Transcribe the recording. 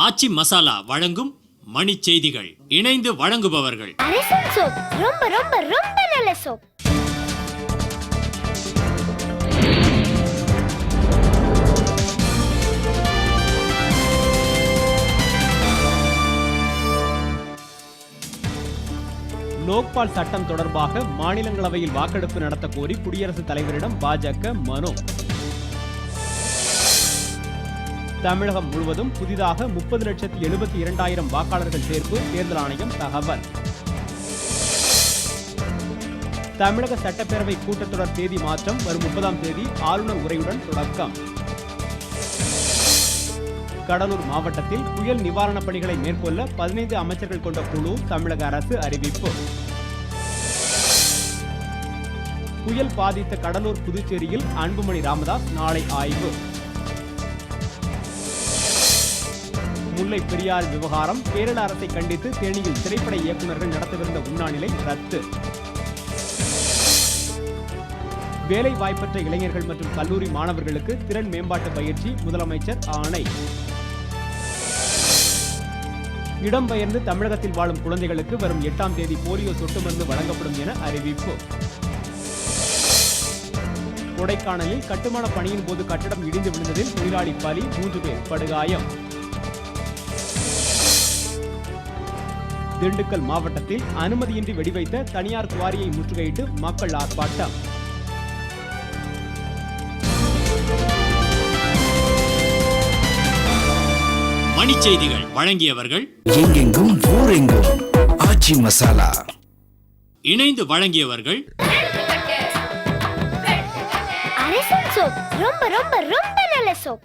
ஆச்சி மசாலா வழங்கும் மணி செய்திகள். இணைந்து வழங்குபவர்கள் ரொம்ப ரொம்ப ரொம்ப நல்ல சோப். லோக்பால் சட்டம் தொடர்பாக மாநிலங்களவையில் வாக்கெடுப்பு நடத்த கோரி குடியரசுத் தலைவரிடம் பாஜக மனு. தமிழகம் முழுவதும் புதிதாக 30,72,000 வாக்காளர்கள் சேர்ப்பு, தேர்தல் ஆணையம் தகவல். தமிழக சட்டப்பேரவை கூட்டத்தொடர் தேதி மாற்றம் வரும் 30ஆம் தேதி ஆளுநர் உரையுடன் தொடக்கம். கடலூர் மாவட்டத்தில் புயல் நிவாரணப் பணிகளை மேற்கொள்ள 15 அமைச்சர்கள் கொண்ட குழு தமிழக அரசு அறிவிப்பு. புயல் பாதித்த கடலூர், புதுச்சேரியில் அன்புமணி ராமதாஸ் நாளை ஆய்வு. முல்லை பெரியாறு விவகாரம், கேரள அரசை கண்டித்து தேனியில் திரைப்பட இயக்குநர்கள் நடத்தவிருந்த உண்ணாநிலை ரத்து. வேலை வாய்ப்பற்ற இளைஞர்கள் மற்றும் கல்லூரி மாணவர்களுக்கு திறன் மேம்பாட்டு பயிற்சி, முதலமைச்சர் ஆணை. இடம்பெயர்ந்து தமிழகத்தில் வாழும் குழந்தைகளுக்கு வரும் 8ஆம் தேதி போலியோ சொட்டு மருந்து வழங்கப்படும் என அறிவிப்பு. கொடைக்கானலில் கட்டுமான பணியின் போது கட்டடம் இடிந்து விழுந்ததில் தொழிலாளி பலி, 3 பேர் படுகாயம். திண்டுக்கல் மாவட்டத்தில் அனுமதியின்றி வெடிவைத்த தனியார் குவாரியை முற்றுகையிட்டு மக்கள் ஆர்ப்பாட்டம். மணி செய்திகள் வழங்கியவர்கள் எங்கெங்கும் ஊரெங்கும் ஆச்சி மசாலா. இணைந்து வழங்கியவர்கள் ரொம்ப ரொம்ப ரொம்ப நல்ல சோப்.